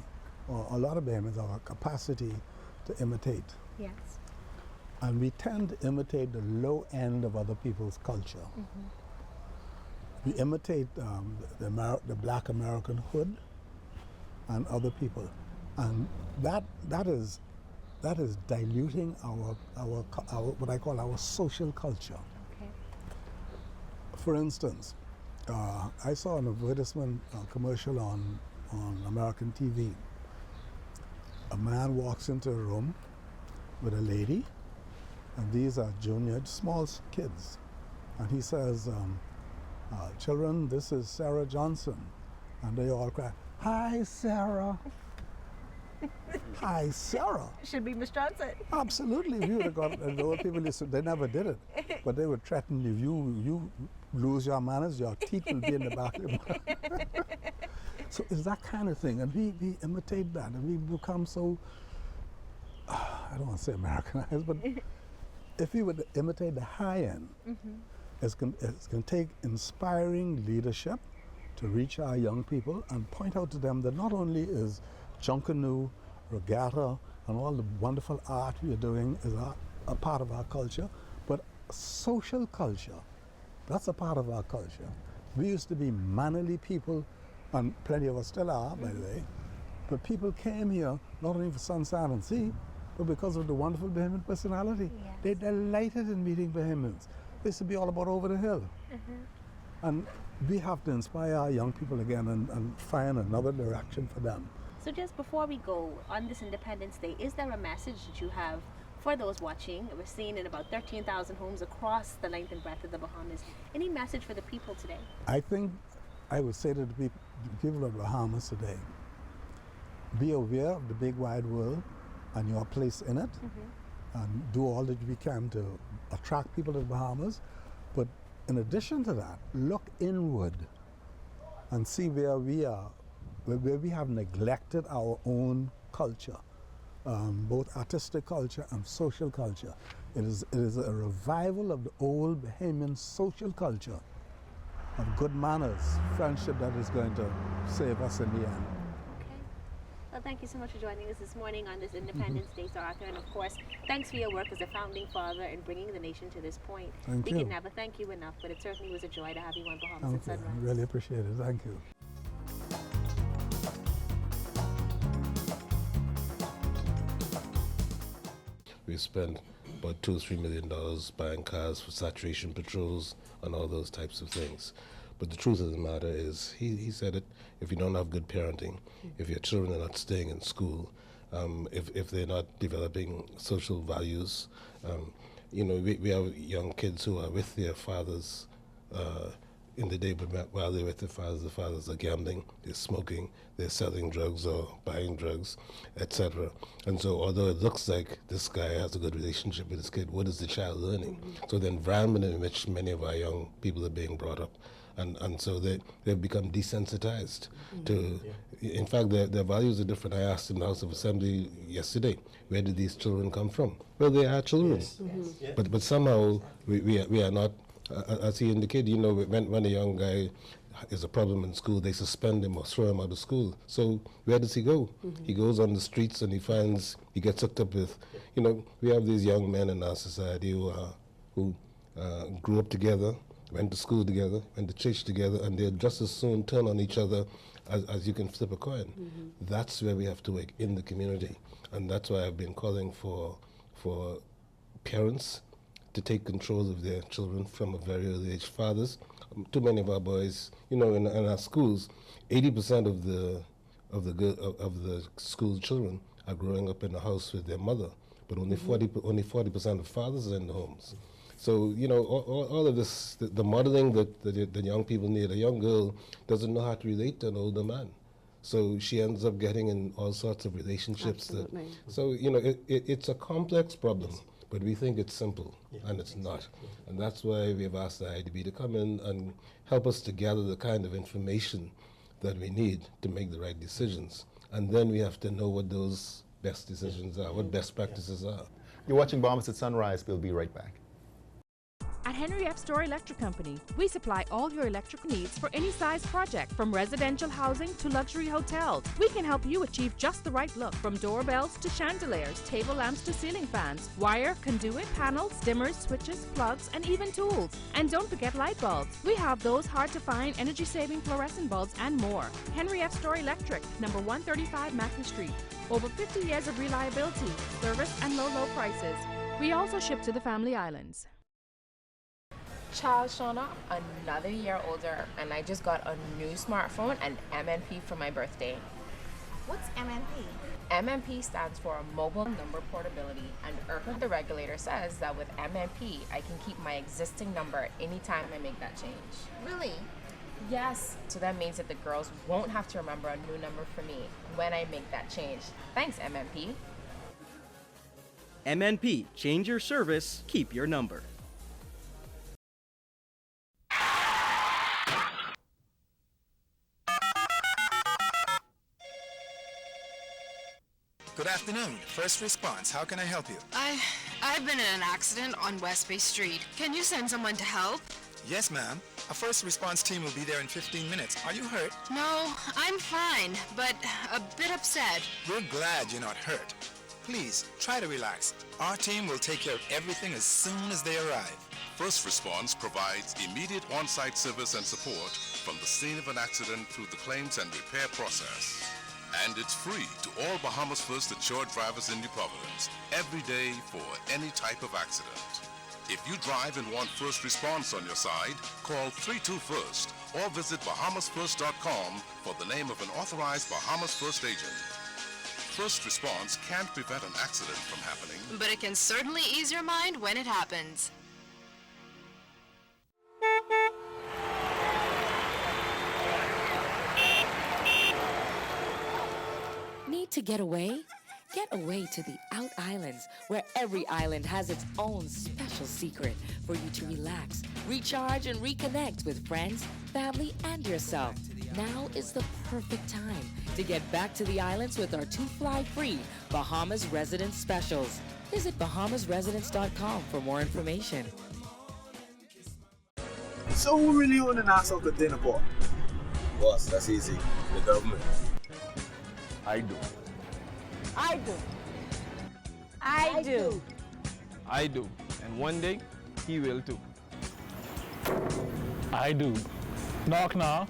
S10: or a lot of Bahamians have a capacity to imitate.
S2: Yes.
S10: And we tend to imitate the low end of other people's culture. We imitate the black American hood and other people. And that is diluting our what I call our social culture. For instance, I saw an advertisement commercial on American TV. A man walks into a room with a lady, and these are junior, small kids. And he says, children, this is Sarah Johnson. And they all cry, hi, Sarah. Hi, Sarah.
S2: Should be Miss Johnson.
S10: Absolutely. If you would have got the old people, they never did it. But they would threaten, if you lose your manners, your teeth will be in the back of your mouth. So it's that kind of thing. And we imitate that. And we become so, I don't want to say Americanized, but if we would imitate the high end, it's going to take inspiring leadership to reach our young people and point out to them that not only is Junkanoo, regatta, and all the wonderful art we are doing is a part of our culture, but social culture, that's a part of our culture. We used to be mannerly people, and plenty of us still are, by the way, but people came here not only for sunshine and sea, but because of the wonderful Bahamian personality.
S2: Yes.
S10: They delighted in meeting Bahamians. They used to be all about over the hill. And we have to inspire our young people again and find another direction for them.
S2: So just before we go, on this Independence Day, is there a message that you have for those watching? We're seeing in about 13,000 homes across the length and breadth of the Bahamas. Any message for the people today?
S10: I think I would say to the people of the Bahamas today, be aware of the big wide world and your place in it, and do all that we can to attract people to the Bahamas. But in addition to that, look inward and see where we are, where we have neglected our own culture, both artistic culture and social culture. It is a revival of the old Bahamian social culture of good manners, friendship that is going to save us in the end.
S2: Well, thank you so much for joining us this morning on this Independence Day, Sir Arthur. And of course, thanks for your work as a founding father in bringing the nation to this point.
S10: Thank
S2: we
S10: you.
S2: can never thank you enough, but it certainly was a joy to have you on Bahamas at
S10: Thank you.
S2: Sunrise.
S10: I really appreciate it. Thank you.
S11: We spent about $2 or $3 million buying cars for saturation patrols and all those types of things. But the truth of the matter is, he said it, if you don't have good parenting, if your children are not staying in school, if they're not developing social values, you know, we have young kids who are with their fathers in the day, but while they're with the fathers are gambling, they're smoking, they're selling drugs or buying drugs, etc. And so although it looks like this guy has a good relationship with his kid, what is the child learning? So the environment in which many of our young people are being brought up, and so they've become desensitized to, in fact, their values are different. I asked in the House of Assembly yesterday, where did these children come from? Well, they are children.
S12: Yes.
S11: But somehow we are not, as he indicated, you know, when a young guy is a problem in school, they suspend him or throw him out of school. So where does he go? He goes on the streets and he gets hooked up with, you know, we have these young men in our society who grew up together, went to school together, went to church together, and they'll just as soon turn on each other as you can flip a coin. That's where we have to work in the community. And that's why I've been calling for parents to take control of their children from a very early age. Fathers, too many of our boys, you know, in our schools, 80% of the school children are growing up in a house with their mother, but only 40% of fathers are in the homes. So, you know, all of this, the modeling that the young people need. A young girl doesn't know how to relate to an older man. So she ends up getting in all sorts of relationships. So, you know, it's a complex problem, but we think it's simple, and it's not. And that's why we've asked the IDB to come in and help us to gather the kind of information that we need to make the right decisions. And then we have to know what those best decisions are, what best practices are.
S3: You're watching Bahamas at Sunrise. We'll be right back.
S13: At Henry F. Store Electric Company, we supply all your electrical needs for any size project, from residential housing to luxury hotels. We can help you achieve just the right look, from doorbells to chandeliers, table lamps to ceiling fans, wire, conduit, panels, dimmers, switches, plugs, and even tools. And don't forget light bulbs. We have those hard-to-find energy-saving fluorescent bulbs and more. Henry F. Store Electric, number 135 Mackley Street. Over 50 years of reliability, service, and low prices. We also ship to the Family Islands.
S4: Child Shauna, another year older, and I just got a new smartphone and MNP for my birthday.
S2: What's MNP?
S4: MNP stands for Mobile Number Portability, and IRCA, the regulator, says that with MNP, I can keep my existing number anytime I make that change.
S2: Really?
S4: Yes. So that means that the girls won't have to remember a new number for me when I make that change. Thanks, MNP.
S12: MNP, change your service, keep your number.
S14: Good afternoon. First response. How can I help you?
S16: I've been in an accident on West Bay Street. Can you send someone to help?
S14: Yes, ma'am. A first response team will be there in 15 minutes. Are you hurt?
S16: No, I'm fine, but a bit upset.
S14: We're glad you're not hurt. Please, try to relax. Our team will take care of everything as soon as they arrive.
S25: First Response provides immediate on-site service and support from the scene of an accident through the claims and repair process. And it's free to all Bahamas First insured drivers in New Providence, every day for any type of accident. If you drive and want First Response on your side, call 32-FIRST or visit bahamasfirst.com for the name of an authorized Bahamas First agent. First Response can't prevent an accident from happening,
S16: But it can certainly ease your mind when it happens.
S26: Need to get away? Get away to the Out Islands, where every island has its own special secret for you to relax, recharge, and reconnect with friends, family, and yourself. Now is the perfect time to get back to the islands with our 2-fly-free Bahamas Residence specials. Visit bahamasresidence.com for more information.
S27: So who really own the Nassau Container Port?
S28: Boss, that's easy. The government.
S29: I do.
S2: I do. I do.
S29: I do. And one day, he will too.
S30: I do. Knock knock.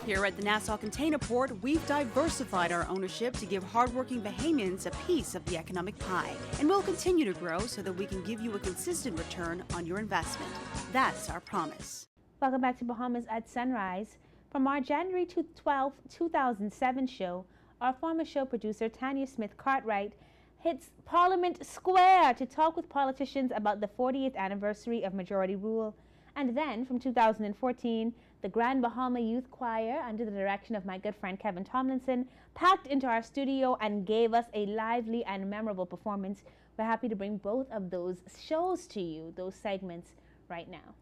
S31: Here at the Nassau Container Port, we've diversified our ownership to give hardworking Bahamians a piece of the economic pie. And we'll continue to grow so that we can give you a consistent return on your investment. That's our promise.
S2: Welcome back to Bahamas at Sunrise. From our January 12, 2007 show, our former show producer Tanya Smith Cartwright hits Parliament Square to talk with politicians about the 40th anniversary of majority rule. And then, from 2014, the Grand Bahama Youth Choir, under the direction of my good friend Kevin Tomlinson, packed into our studio and gave us a lively and memorable performance. We're happy to bring both of those shows to you, those segments, right now.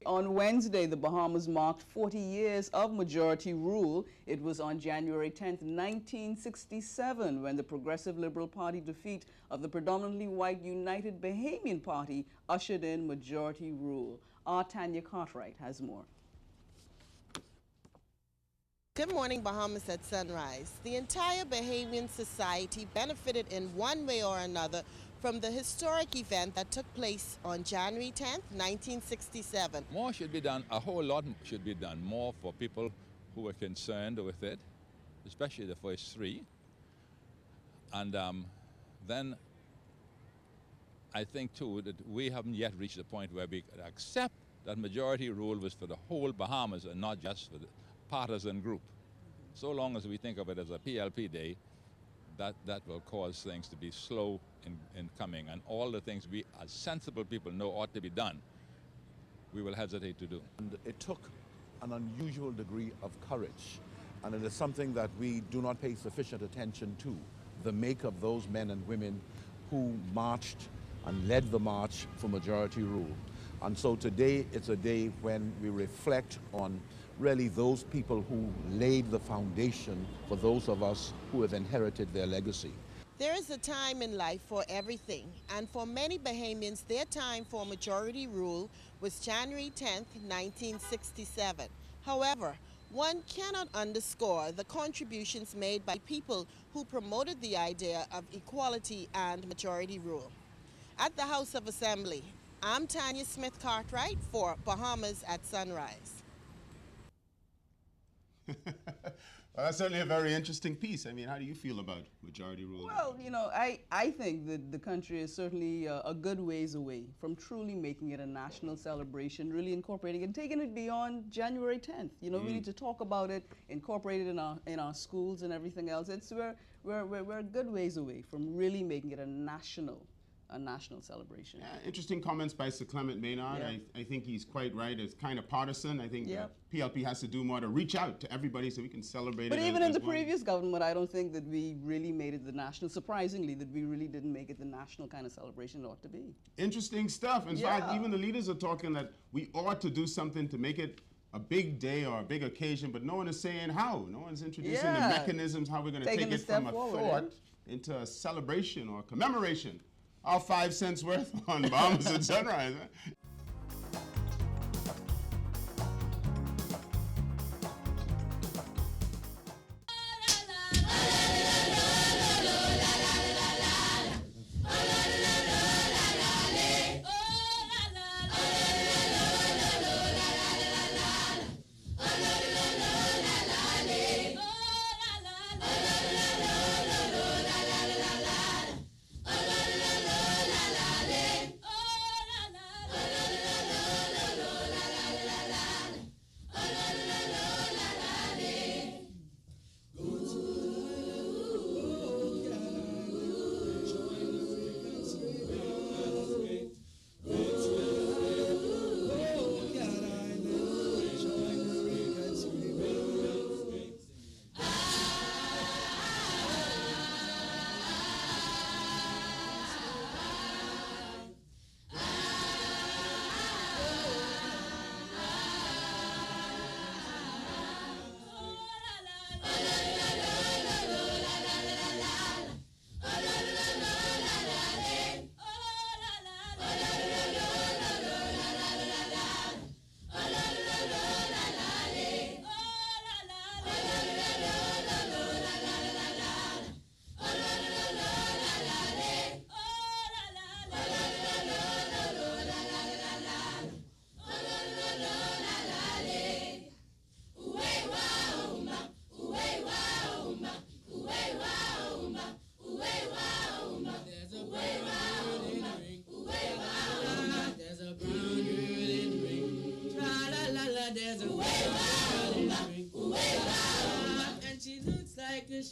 S32: On Wednesday, the Bahamas marked 40 years of majority rule. It was on January 10th, 1967, when the Progressive Liberal Party defeat of the predominantly white United Bahamian Party ushered in majority rule. Our Tanya Cartwright has more.
S33: Good morning, Bahamas at Sunrise. The entire Bahamian society benefited in one way or another from the historic event that took place on January 10th, 1967.
S34: More should be done, a whole lot should be done more for people who were concerned with it, especially the first three. And then I think too that we haven't yet reached the point where we could accept that majority rule was for the whole Bahamas and not just for the partisan group. So long as we think of it as a PLP day, that will cause things to be slow in coming, and all the things we as sensible people know ought to be done, we will hesitate to do.
S35: And it took an unusual degree of courage, and it is something that we do not pay sufficient attention to, the make of those men and women who marched and led the march for majority rule. And so today it's a day when we reflect on really those people who laid the foundation for those of us who have inherited their legacy.
S33: There is a time in life for everything, and for many Bahamians, their time for majority rule was January 10th, 1967. However, one cannot underscore the contributions made by people who promoted the idea of equality and majority rule. At the House of Assembly, I'm Tanya Smith Cartwright for Bahamas at Sunrise.
S1: Well, that's certainly a very interesting piece. I mean, how do you feel about majority rule?
S32: Well, you know, I think that the country is certainly a good ways away from truly making it a national celebration, really incorporating it and taking it beyond January 10th. You know, we need to talk about it, incorporate it in our schools and everything else. We're a good ways away from really making it a national celebration.
S1: Yeah, interesting comments by Sir Clement Maynard.
S32: Yeah.
S1: I think he's quite right. It's kind of partisan. I think PLP has to do more to reach out to everybody so we can celebrate
S32: But
S1: it.
S32: even in the previous government, I don't think that we really made it the national, surprisingly, that we really didn't make it the national kind of celebration it ought to be.
S1: Interesting stuff. In fact, even the leaders are talking that we ought to do something to make it a big day or a big occasion, but no one is saying how. No one's introducing the mechanisms, how we're going to take it from a thought into a celebration or commemoration. Our 5 cents worth on Bahamas and Sunrise.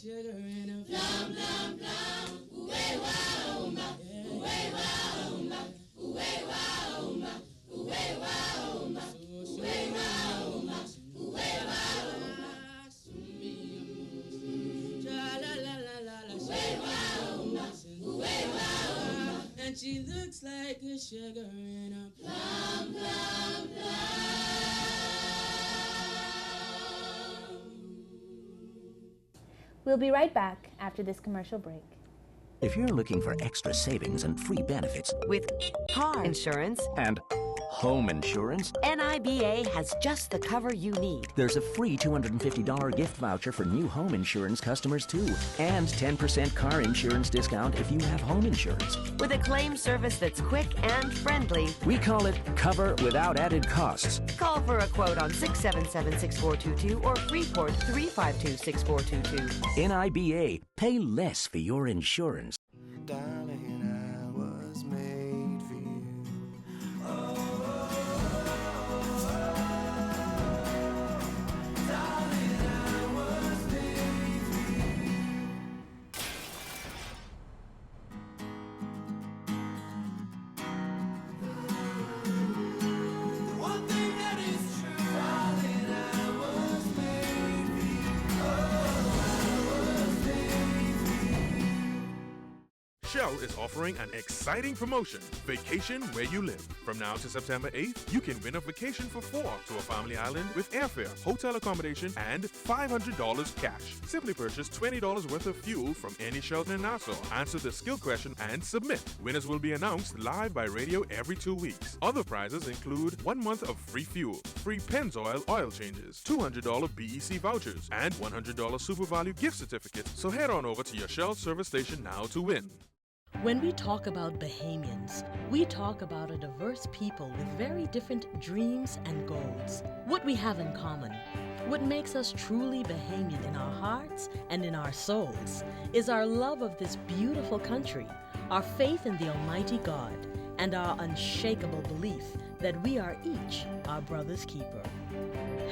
S5: Sugar in a plum, plum, plum. Ooh-way, wow, ma. Ooh-way, wow, ma. Ooh-way, wow, ma. Ooh-way, wow, ma. Ooh-way, wow, ma. Ooh-way, wow, ma. Tra-la-la-la-la-la. Ooh-way, wow, ma. Ooh-way, wow, ma. And she looks like a sugar in a plum, plum, plum.
S2: We'll be right back after this commercial break.
S6: If you're looking for extra savings and free benefits
S7: with car insurance
S6: and home insurance,
S7: NIBA has just the cover you need.
S6: There's a free $250 gift voucher for new home insurance customers too, and 10% car insurance discount if you have home insurance.
S7: With a claim service that's quick and friendly.
S6: We call it cover without added costs.
S7: Call for a quote on 677-6422 or Freeport 352-6422.
S6: NIBA, pay less for your insurance.
S8: Darling, I was made for you.
S9: Shell is offering an exciting promotion, Vacation Where You Live. From now to September 8th, you can win a vacation for 4 to a family island with airfare, hotel accommodation, and $500 cash. Simply purchase $20 worth of fuel from any Shell in Nassau. Answer the skill question and submit. Winners will be announced live by radio every 2 weeks. Other prizes include 1 month of free fuel, free Pennzoil oil changes, $200 BEC vouchers, and $100 Super Value gift certificates. So head on over to your Shell service station now to win.
S15: When we talk about Bahamians, we talk about a diverse people with very different dreams and goals. What we have in common: What makes us truly Bahamian in our hearts and in our souls is our love of this beautiful country, our faith in the Almighty God, and our unshakable belief that we are each our brother's keeper.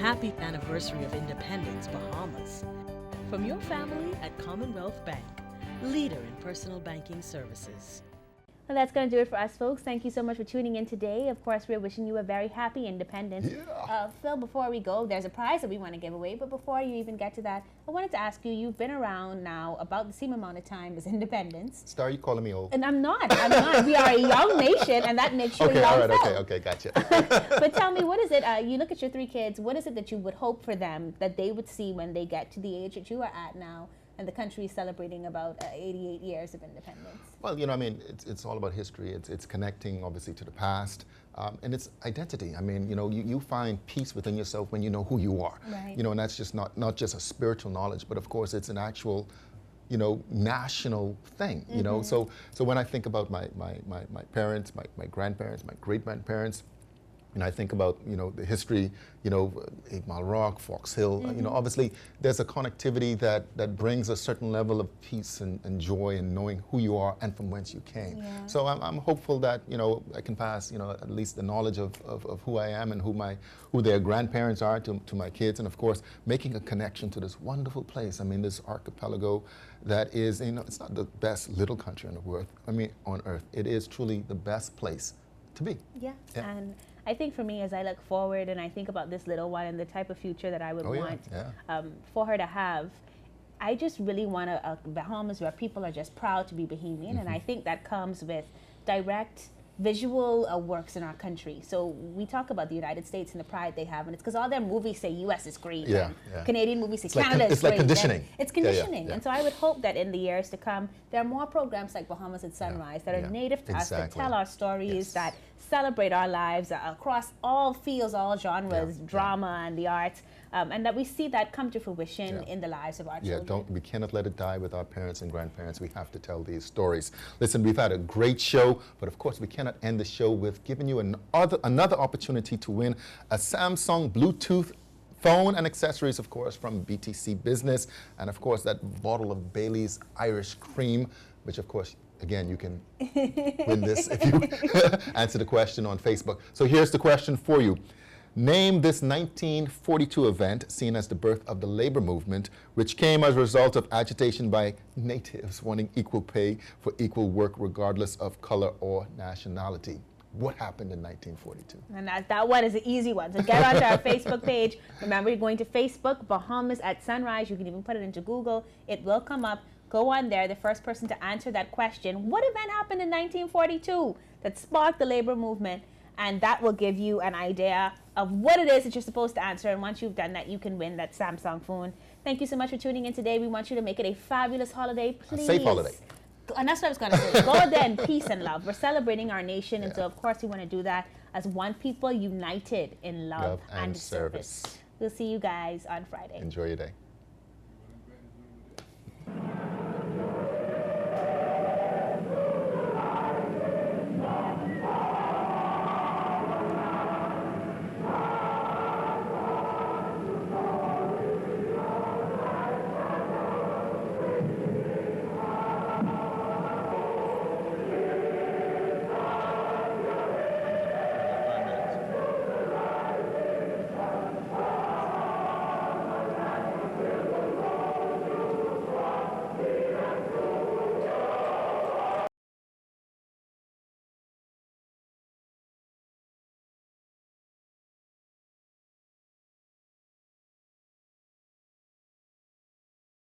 S15: Happy anniversary of independence, Bahamas. From your family at Commonwealth Bank, leader in personal banking services.
S2: Well, that's going to do it for us, folks. Thank you so much for tuning in today. Of course, we're wishing you a very happy independence.
S1: Yeah.
S2: Phil, before we go, there's a prize that we want to give away. But before you even get to that, I wanted to ask you, you've been around now about the same amount of time as independence.
S3: Star, you calling me old?
S2: And I'm not. We are a young nation, and that makes you
S3: okay,
S2: a young
S3: all right,
S2: Phil.
S3: okay, gotcha.
S2: But tell me, what is it, you look at your 3 kids, what is it that you would hope for them that they would see when they get to the age that you are at now? And the country is celebrating about 88 years of independence.
S3: Well, I mean, it's all about history. It's connecting, obviously, to the past, and it's identity. I mean, you find peace within yourself when you know who you are.
S2: Right.
S3: And that's just not just a spiritual knowledge, but of course, it's an actual, national thing. So when I think about my parents, my grandparents, my great-grandparents, and I think about, the history, 8 Mile Rock, Fox Hill, obviously there's a connectivity that brings a certain level of peace and joy in knowing who you are and from whence you came.
S2: Yeah.
S3: So I'm hopeful that, I can pass, at least the knowledge of who I am and who their grandparents are to my kids, and of course, making a connection to this wonderful place. I mean, this archipelago that is, it's not the best little country on earth. It is truly the best place to be.
S2: Yeah. And I think for me, as I look forward and I think about this little one and the type of future that I would want for her to have, I just really want a Bahamas where people are just proud to be Bahamian, and I think that comes with direct visual works in our country. So we talk about the United States and the pride they have, and it's because all their movies say U.S. is great, and Canadian movies say Canada is great.
S3: It's like conditioning.
S2: It's conditioning. And so I would hope that in the years to come, there are more programs like Bahamas at Sunrise that are native to us, that tell our stories, that celebrate our lives across all fields, all genres, drama and the arts, and that we see that come to fruition in the lives of our children.
S3: We cannot let it die with our parents and grandparents. We have to tell these stories. Listen, we've had a great show, but of course we cannot end the show with giving you another opportunity to win a Samsung Bluetooth phone and accessories, of course, from BTC Business, and of course that bottle of Bailey's Irish Cream, which of course, again, you can win this if you answer the question on Facebook. So here's the question for you. Name this 1942 event seen as the birth of the labor movement, which came as a result of agitation by natives wanting equal pay for equal work regardless of color or nationality. What happened in 1942? And
S2: that one is an easy one. So get onto our Facebook page. Remember, you're going to Facebook, Bahamas at Sunrise. You can even put it into Google. It will come up. Go on there. The first person to answer that question, what event happened in 1942 that sparked the labor movement? And that will give you an idea of what it is that you're supposed to answer. And once you've done that, you can win that Samsung phone. Thank you so much for tuning in today. We want you to make it a fabulous holiday. Please.
S3: A safe holiday.
S2: And that's what I was going to say. Go there in peace and love. We're celebrating our nation. And so, of course, we want to do that as one people united in love and service. We'll see you guys on Friday.
S3: Enjoy your day.